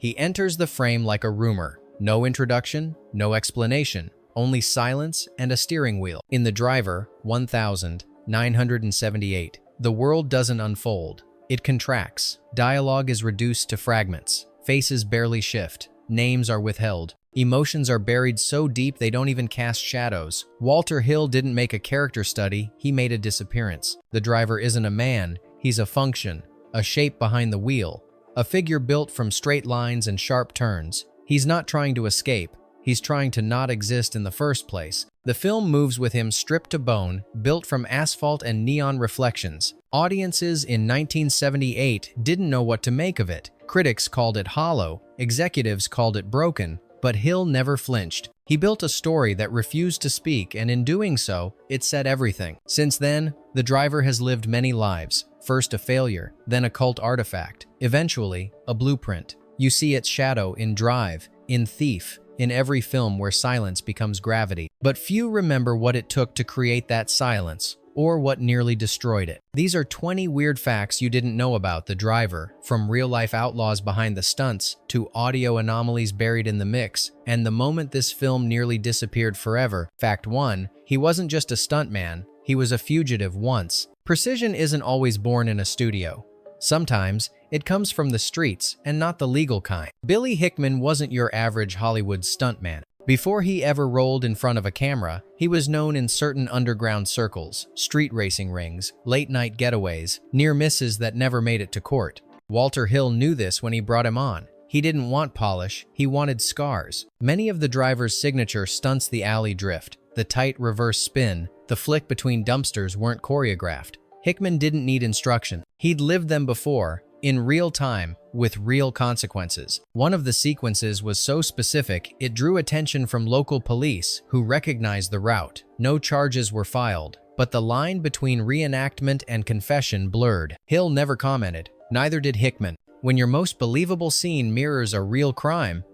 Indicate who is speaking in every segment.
Speaker 1: He enters the frame like a rumor. No introduction, no explanation, only silence and a steering wheel. In The Driver, 1978, the world doesn't unfold. It contracts. Dialogue is reduced to fragments. Faces barely shift. Names are withheld. Emotions are buried so deep they don't even cast shadows. Walter Hill didn't make a character study, he made a disappearance. The driver isn't a man, he's a function, a shape behind the wheel, a figure built from straight lines and sharp turns. He's not trying to escape, he's trying to not exist in the first place. The film moves with him stripped to bone, built from asphalt and neon reflections. Audiences in 1978 didn't know what to make of it. Critics called it hollow, executives called it broken, but Hill never flinched. He built a story that refused to speak, and in doing so, it said everything. Since then, The Driver has lived many lives. First a failure, then a cult artifact, eventually a blueprint. You see its shadow in Drive, in Thief, in every film where silence becomes gravity. But few remember what it took to create that silence, or what nearly destroyed it. These are 20 weird facts you didn't know about The Driver, from real-life outlaws behind the stunts to audio anomalies buried in the mix, and the moment this film nearly disappeared forever. Fact 1. He wasn't just a stuntman, he was a fugitive once. Precision isn't always born in a studio. Sometimes, it comes from the streets, and not the legal kind. Billy Hickman wasn't your average Hollywood stuntman. Before he ever rolled in front of a camera, he was known in certain underground circles, street racing rings, late-night getaways, near misses that never made it to court. Walter Hill knew this when he brought him on. He didn't want polish, he wanted scars. Many of The Driver's signature stunts, the alley drift, the tight reverse spin, the flick between dumpsters, weren't choreographed. Hickman didn't need instruction. He'd lived them before, in real time, with real consequences. One of the sequences was so specific, it drew attention from local police, who recognized the route. No charges were filed, but the line between reenactment and confession blurred. Hill never commented, neither did Hickman. When your most believable scene mirrors a real crime,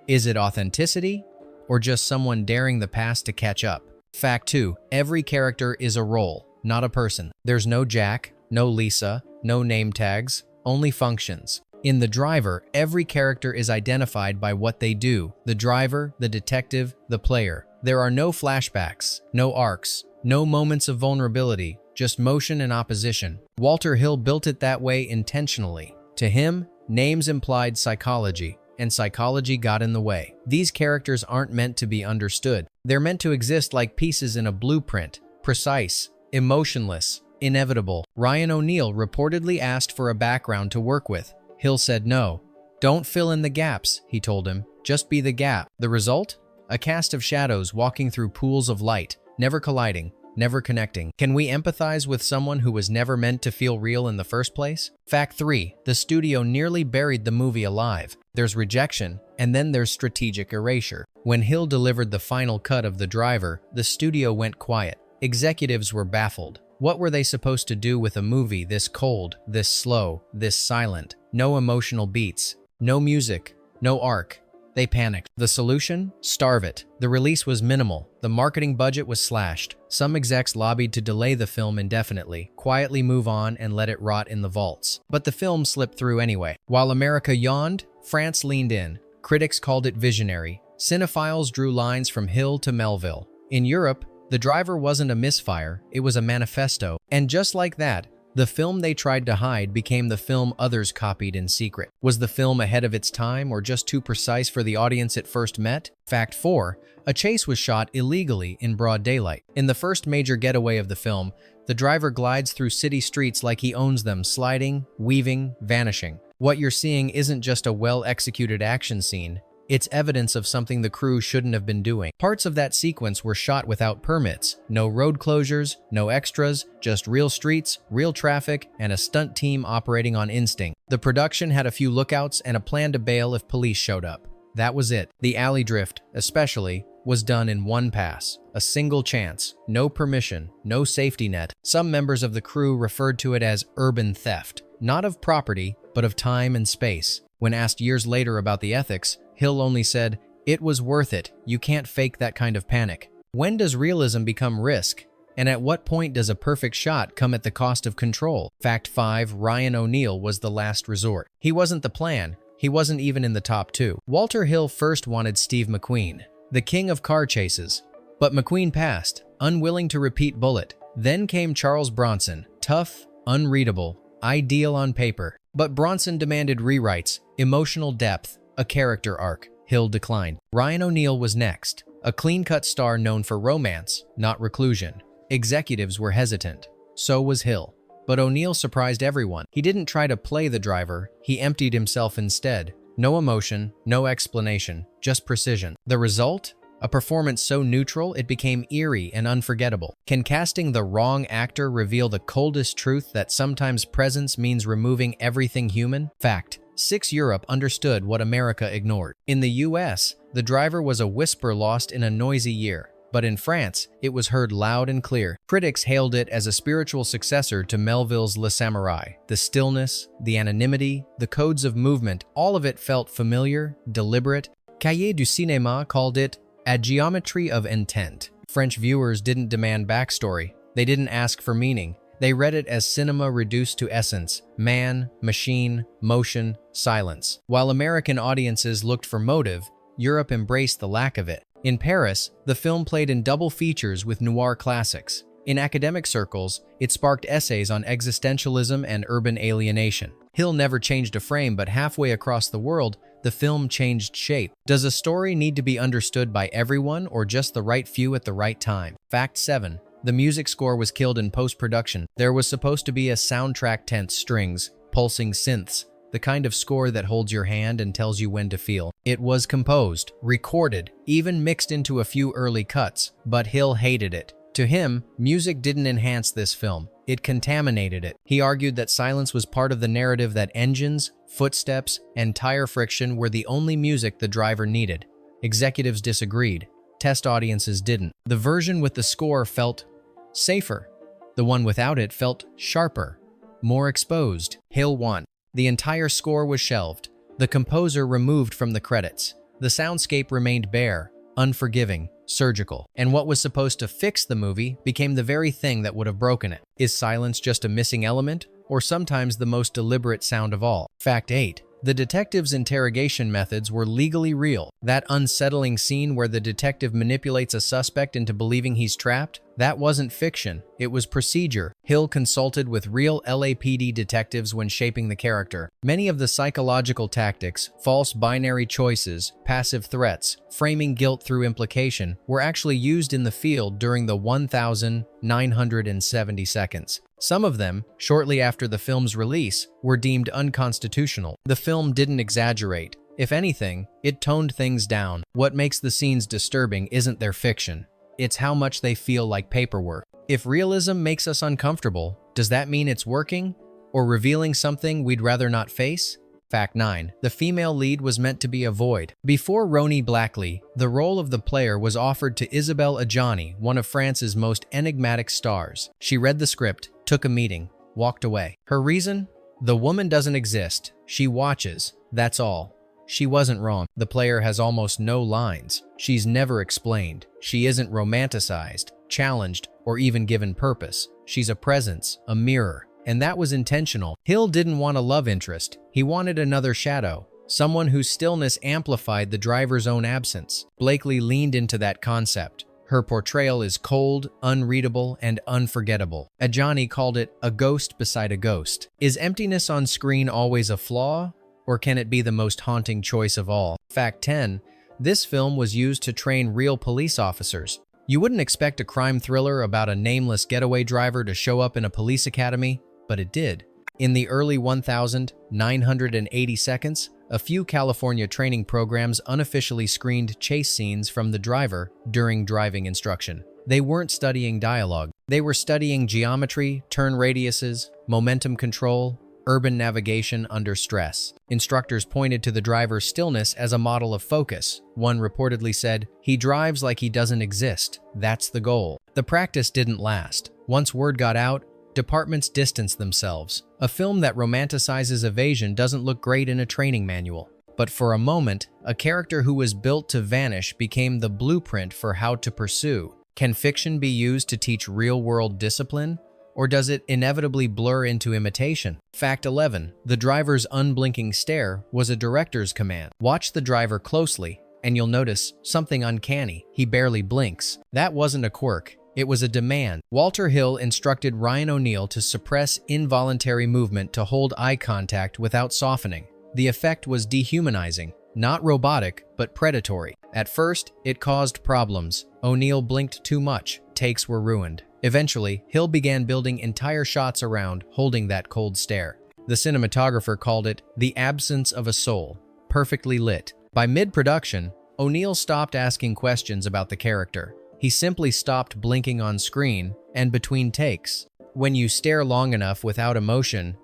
Speaker 1: is it authenticity, or just someone daring the past to catch up? Fact 2. Every character is a role, not a person. There's no Jack, no Lisa, no name tags, only functions. In The Driver, every character is identified by what they do: the driver, the detective, the player. There are no flashbacks, no arcs, no moments of vulnerability, just motion and opposition. Walter Hill built it that way intentionally. To him, names implied psychology, and psychology got in the way. These characters aren't meant to be understood. They're meant to exist like pieces in a blueprint, precise, emotionless, inevitable. Ryan O'Neal reportedly asked for a background to work with. Hill said no. Don't fill in the gaps, he told him. Just be the gap. The result? A cast of shadows walking through pools of light, never colliding, never connecting. Can we empathize with someone who was never meant to feel real in the first place? Fact 3. The studio nearly buried the movie alive. There's rejection, and then there's strategic erasure. When Hill delivered the final cut of The Driver, the studio went quiet. Executives were baffled. What were they supposed to do with a movie this cold, this slow, this silent? No emotional beats, no music, no arc. They panicked. The solution? Starve it. The release was minimal. The marketing budget was slashed. Some execs lobbied to delay the film indefinitely, quietly move on and let it rot in the vaults. But the film slipped through anyway. While America yawned, France leaned in. Critics called it visionary. Cinephiles drew lines from Hill to Melville. In Europe, The Driver wasn't a misfire, it was a manifesto. And just like that, the film they tried to hide became the film others copied in secret. Was the film ahead of its time, or just too precise for the audience it first met? Fact 4. A chase was shot illegally in broad daylight. In the first major getaway of the film, the driver glides through city streets like he owns them, sliding, weaving, vanishing. What you're seeing isn't just a well-executed action scene. It's evidence of something the crew shouldn't have been doing. Parts of that sequence were shot without permits. No road closures, no extras, just real streets, real traffic, and a stunt team operating on instinct. The production had a few lookouts and a plan to bail if police showed up. That was it. The alley drift, especially, was done in one pass. A single chance. No permission, no safety net. Some members of the crew referred to it as urban theft. Not of property, but of time and space. When asked years later about the ethics, Hill only said, "It was worth it. You can't fake that kind of panic." When does realism become risk? And at what point does a perfect shot come at the cost of control? Fact 5. Ryan O'Neal was the last resort. He wasn't the plan. He wasn't even in the top 2. Walter Hill first wanted Steve McQueen, the king of car chases. But McQueen passed, unwilling to repeat Bullitt. Then came Charles Bronson, tough, unreadable, ideal on paper. But Bronson demanded rewrites, emotional depth, a character arc. Hill declined. Ryan O'Neal was next, a clean-cut star known for romance, not reclusion. Executives were hesitant. So was Hill. But O'Neal surprised everyone. He didn't try to play the driver, he emptied himself instead. No emotion, no explanation, just precision. The result? A performance so neutral it became eerie and unforgettable. Can casting the wrong actor reveal the coldest truth that sometimes presence means removing everything human? Fact: 6 Europe understood what America ignored. In the US, the driver was a whisper lost in a noisy year. But in France, it was heard loud and clear. Critics hailed it as a spiritual successor to Melville's Le Samurai. The stillness, the anonymity, the codes of movement, all of it felt familiar, deliberate. Cahiers du Cinéma called it a geometry of intent. French viewers didn't demand backstory. They didn't ask for meaning. They read it as cinema reduced to essence: man, machine, motion, silence. While American audiences looked for motive, Europe embraced the lack of it. In Paris, the film played in double features with noir classics. In academic circles, it sparked essays on existentialism and urban alienation. Hill never changed a frame, but halfway across the world, the film changed shape. Does a story need to be understood by everyone or just the right few at the right time? Fact 7. The music score was killed in post-production. There was supposed to be a soundtrack: tense strings, pulsing synths, the kind of score that holds your hand and tells you when to feel. It was composed, recorded, even mixed into a few early cuts, but Hill hated it. To him, music didn't enhance this film, it contaminated it. He argued that silence was part of the narrative, that engines, footsteps, and tire friction were the only music the driver needed. Executives disagreed. Test audiences didn't. The version with the score felt safer. The one without it felt sharper, more exposed. Hill won. The entire score was shelved, the composer removed from the credits. The soundscape remained bare, unforgiving, surgical. And what was supposed to fix the movie became the very thing that would have broken it. Is silence just a missing element, or sometimes the most deliberate sound of all? Fact 8. The detective's interrogation methods were legally real. That unsettling scene where the detective manipulates a suspect into believing he's trapped, that wasn't fiction, it was procedure. Hill consulted with real LAPD detectives when shaping the character. Many of the psychological tactics, false binary choices, passive threats, framing guilt through implication, were actually used in the field during the 1,970 seconds. Some of them, shortly after the film's release, were deemed unconstitutional. The film didn't exaggerate. If anything, it toned things down. What makes the scenes disturbing isn't their fiction. It's how much they feel like paperwork. If realism makes us uncomfortable, does that mean it's working? Or revealing something we'd rather not face? Fact 9. The female lead was meant to be a void. Before Roni Blackley, the role of the player was offered to Isabelle Adjani, one of France's most enigmatic stars. She read the script, took a meeting, walked away. Her reason? The woman doesn't exist. She watches. That's all. She wasn't wrong. The player has almost no lines. She's never explained. She isn't romanticized, challenged, or even given purpose. She's a presence, a mirror. And that was intentional. Hill didn't want a love interest. He wanted another shadow, someone whose stillness amplified the driver's own absence. Blakely leaned into that concept. Her portrayal is cold, unreadable, and unforgettable. Adjani called it a ghost beside a ghost. Is emptiness on screen always a flaw, or can it be the most haunting choice of all? Fact 10. This film was used to train real police officers. You wouldn't expect a crime thriller about a nameless getaway driver to show up in a police academy, but it did. In the early 1,980 seconds, a few California training programs unofficially screened chase scenes from the driver during driving instruction. They weren't studying dialogue. They were studying geometry, turn radiuses, momentum control, urban navigation under stress. Instructors pointed to the driver's stillness as a model of focus. One reportedly said, "He drives like he doesn't exist. That's the goal." The practice didn't last. Once word got out, departments distanced themselves. A film that romanticizes evasion doesn't look great in a training manual. But for a moment, a character who was built to vanish became the blueprint for how to pursue. Can fiction be used to teach real-world discipline? Or does it inevitably blur into imitation? Fact 11. The driver's unblinking stare was a director's command. Watch the driver closely, and you'll notice something uncanny. He barely blinks. That wasn't a quirk. It was a demand. Walter Hill instructed Ryan O'Neal to suppress involuntary movement to hold eye contact without softening. The effect was dehumanizing, not robotic, but predatory. At first, it caused problems. O'Neal blinked too much. Takes were ruined. Eventually, Hill began building entire shots around holding that cold stare. The cinematographer called it the absence of a soul, perfectly lit. By mid-production, O'Neal stopped asking questions about the character. He simply stopped blinking on screen and between takes. When you stare long enough without emotion,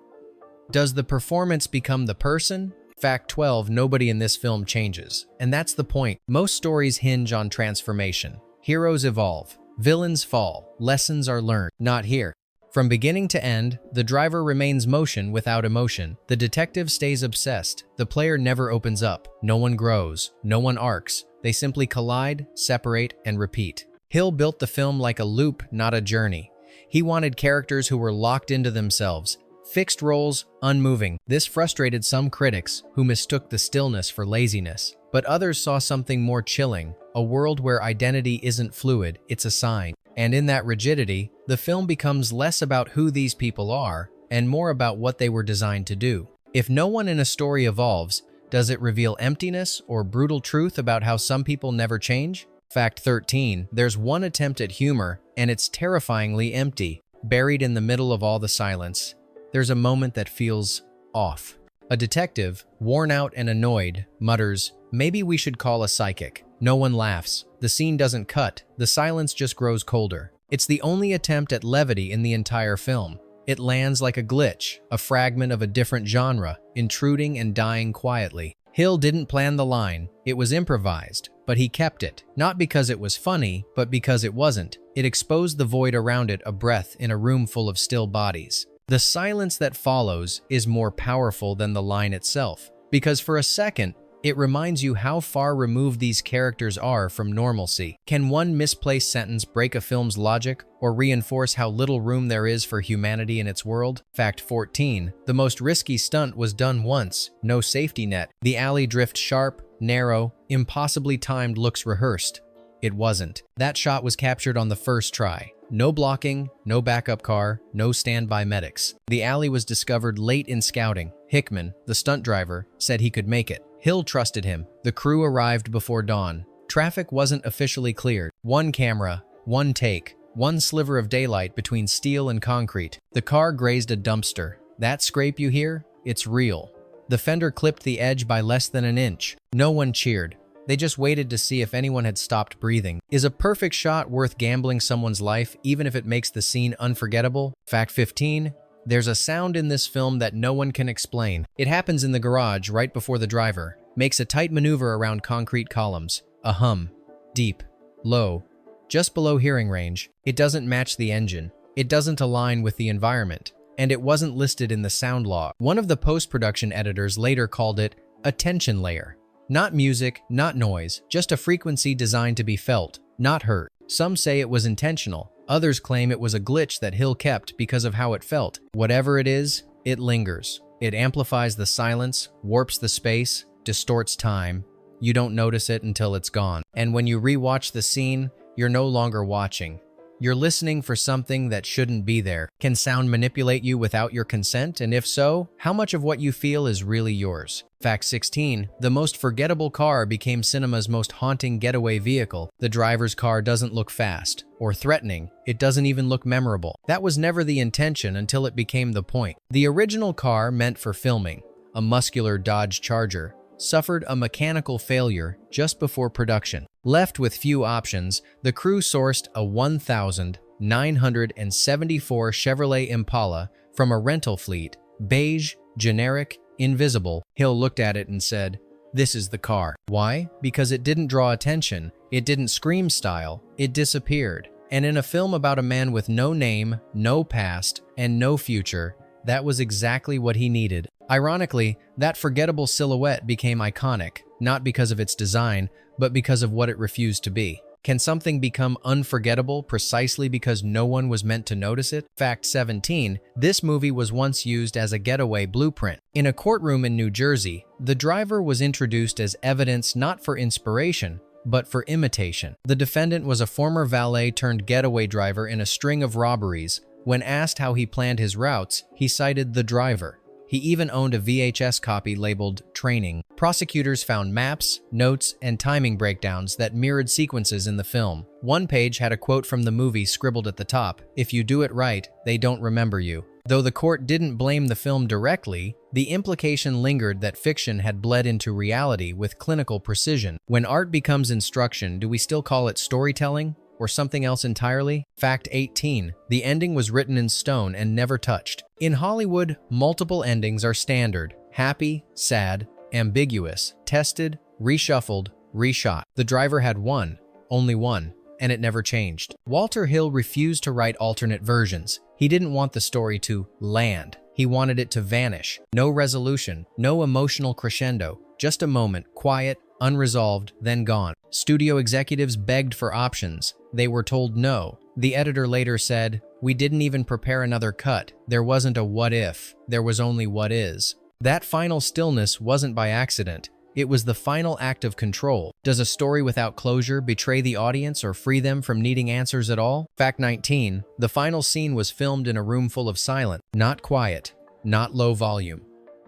Speaker 1: does the performance become the person? Fact 12. Nobody in this film changes. And that's the point. Most stories hinge on transformation. Heroes evolve. Villains fall. Lessons are learned. Not here. From beginning to end, the driver remains motion without emotion. The detective stays obsessed. The player never opens up. No one grows. No one arcs. They simply collide, separate, and repeat. Hill built the film like a loop, not a journey. He wanted characters who were locked into themselves. Fixed roles, unmoving. This frustrated some critics, who mistook the stillness for laziness. But others saw something more chilling, a world where identity isn't fluid, it's assigned. And in that rigidity, the film becomes less about who these people are, and more about what they were designed to do. If no one in a story evolves, does it reveal emptiness or brutal truth about how some people never change? Fact 13. There's one attempt at humor, and it's terrifyingly empty. Buried in the middle of all the silence, there's a moment that feels off. A detective, worn out and annoyed, mutters, "Maybe we should call a psychic." No one laughs. The scene doesn't cut. The silence just grows colder. It's the only attempt at levity in the entire film. It lands like a glitch, a fragment of a different genre, intruding and dying quietly. Hill didn't plan the line. It was improvised, but he kept it. Not because it was funny, but because it wasn't. It exposed the void around it, a breath in a room full of still bodies. The silence that follows is more powerful than the line itself, because for a second, it reminds you how far removed these characters are from normalcy. Can one misplaced sentence break a film's logic or reinforce how little room there is for humanity in its world? Fact 14. The most risky stunt was done once, no safety net. The alley drift sharp, narrow, impossibly timed looks rehearsed. It wasn't. That shot was captured on the first try. No blocking, no backup car, no standby medics. The alley was discovered late in scouting. Hickman, the stunt driver, said he could make it. Hill trusted him. The crew arrived before dawn. Traffic wasn't officially cleared. One camera, one take, one sliver of daylight between steel and concrete. The car grazed a dumpster. That scrape you hear? It's real. The fender clipped the edge by less than an inch. No one cheered. They just waited to see if anyone had stopped breathing. Is a perfect shot worth gambling someone's life, even if it makes the scene unforgettable? Fact 15. There's a sound in this film that no one can explain. It happens in the garage right before the driver makes a tight maneuver around concrete columns. A hum. Deep. Low. Just below hearing range. It doesn't match the engine. It doesn't align with the environment. And it wasn't listed in the sound log. One of the post-production editors later called it a tension layer. Not music, not noise, just a frequency designed to be felt, not heard. Some say it was intentional. Others claim it was a glitch that Hill kept because of how it felt. Whatever it is, it lingers. It amplifies the silence, warps the space, distorts time. You don't notice it until it's gone. And when you rewatch the scene, you're no longer watching. You're listening for something that shouldn't be there. Can sound manipulate you without your consent? And if so, how much of what you feel is really yours? Fact 16. The most forgettable car became cinema's most haunting getaway vehicle. The driver's car doesn't look fast or threatening. It doesn't even look memorable. That was never the intention until it became the point. The original car meant for filming, a muscular Dodge Charger, suffered a mechanical failure just before production. Left with few options, the crew sourced a 1974 Chevrolet Impala from a rental fleet, beige, generic, invisible. Hill looked at it and said, "This is the car." Why? Because it didn't draw attention, it didn't scream style, it disappeared. And in a film about a man with no name, no past, and no future, that was exactly what he needed. Ironically, that forgettable silhouette became iconic, not because of its design, but because of what it refused to be. Can something become unforgettable precisely because no one was meant to notice it? Fact 17. This movie was once used as a getaway blueprint. In a courtroom in New Jersey, the driver was introduced as evidence not for inspiration, but for imitation. The defendant was a former valet turned getaway driver in a string of robberies. When asked how he planned his routes, he cited the driver. He even owned a VHS copy labeled Training. Prosecutors found maps, notes, and timing breakdowns that mirrored sequences in the film. One page had a quote from the movie scribbled at the top: "If you do it right, they don't remember you." Though the court didn't blame the film directly, the implication lingered that fiction had bled into reality with clinical precision. When art becomes instruction, do we still call it storytelling? Or something else entirely? Fact 18. The ending was written in stone and never touched. In Hollywood, multiple endings are standard: happy, sad, ambiguous, tested, reshuffled, reshot. The driver had one, only one, and it never changed. Walter Hill refused to write alternate versions. He didn't want the story to land. He wanted it to vanish. No resolution, no emotional crescendo, just a moment, quiet, unresolved, then gone. Studio executives begged for options. They were told no. The editor later said, "We didn't even prepare another cut. There wasn't a what if. There was only what is." That final stillness wasn't by accident. It was the final act of control. Does a story without closure betray the audience or free them from needing answers at all? Fact 19. The final scene was filmed in a room full of silence. Not quiet, not low volume.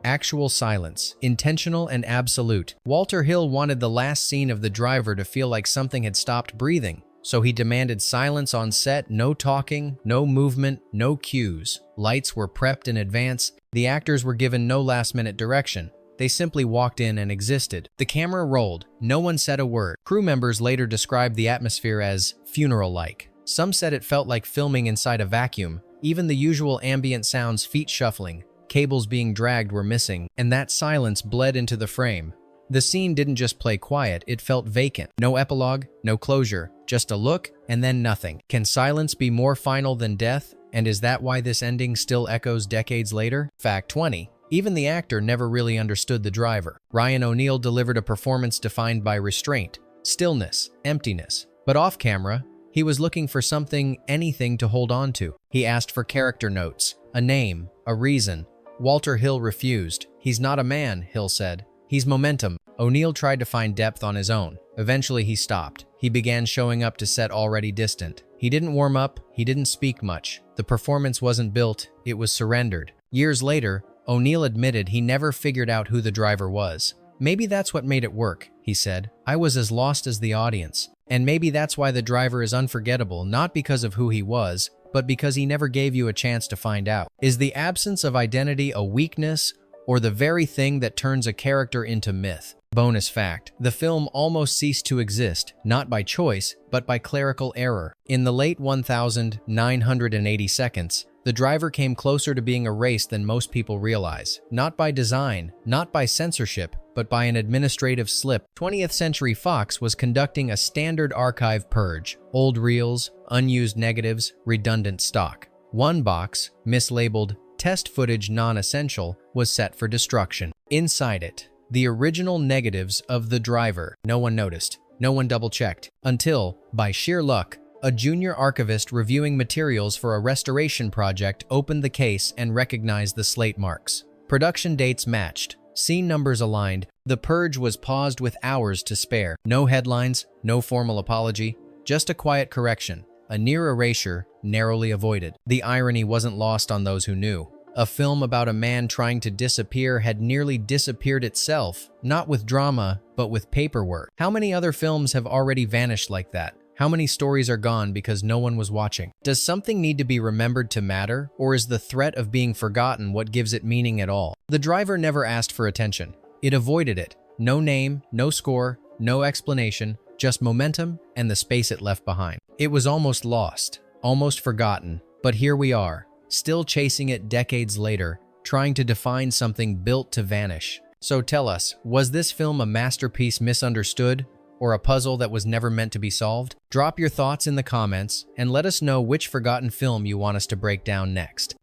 Speaker 1: Actual silence, intentional and absolute. Walter Hill wanted the last scene of the driver to feel like something had stopped breathing, so he demanded silence on set, no talking, no movement, no cues. Lights were prepped in advance. The actors were given no last-minute direction. They simply walked in and existed. The camera rolled. No one said a word. Crew members later described the atmosphere as funeral-like. Some said it felt like filming inside a vacuum. Even the usual ambient sounds, feet shuffling, cables being dragged, were missing, and that silence bled into the frame. The scene didn't just play quiet, it felt vacant. No epilogue, no closure, just a look, and then nothing. Can silence be more final than death? And is that why this ending still echoes decades later? Fact 20. Even the actor never really understood the driver. Ryan O'Neal delivered a performance defined by restraint, stillness, emptiness. But off camera, he was looking for something, anything to hold on to. He asked for character notes, a name, a reason. Walter Hill refused. "He's not a man," Hill said. "He's momentum." O'Neal tried to find depth on his own. Eventually he stopped. He began showing up to set already distant. He didn't warm up, he didn't speak much. The performance wasn't built, it was surrendered. Years later, O'Neal admitted he never figured out who the driver was. "Maybe that's what made it work," he said. "I was as lost as the audience. And maybe that's why the driver is unforgettable, not because of who he was, but because he never gave you a chance to find out." Is the absence of identity a weakness, or the very thing that turns a character into myth? Bonus fact: the film almost ceased to exist, not by choice, but by clerical error. In the late 1980 seconds, the driver came closer to being erased than most people realize. Not by design, not by censorship, but by an administrative slip. 20th Century Fox was conducting a standard archive purge. Old reels, unused negatives, redundant stock. One box, mislabeled "test footage non-essential," was set for destruction. Inside it, the original negatives of the driver. No one noticed. No one double-checked. Until, by sheer luck, a junior archivist reviewing materials for a restoration project opened the case and recognized the slate marks. Production dates matched. Scene numbers aligned. The purge was paused with hours to spare. No headlines, no formal apology, just a quiet correction. A near erasure, narrowly avoided. The irony wasn't lost on those who knew. A film about a man trying to disappear had nearly disappeared itself, not with drama, but with paperwork. How many other films have already vanished like that? How many stories are gone because no one was watching? Does something need to be remembered to matter, or is the threat of being forgotten what gives it meaning at all? The driver never asked for attention. It avoided it. No name, no score, no explanation, just momentum and the space it left behind. It was almost lost, almost forgotten, but here we are, still chasing it decades later, trying to define something built to vanish. So tell us, was this film a masterpiece misunderstood, or a puzzle that was never meant to be solved? Drop your thoughts in the comments and let us know which forgotten film you want us to break down next.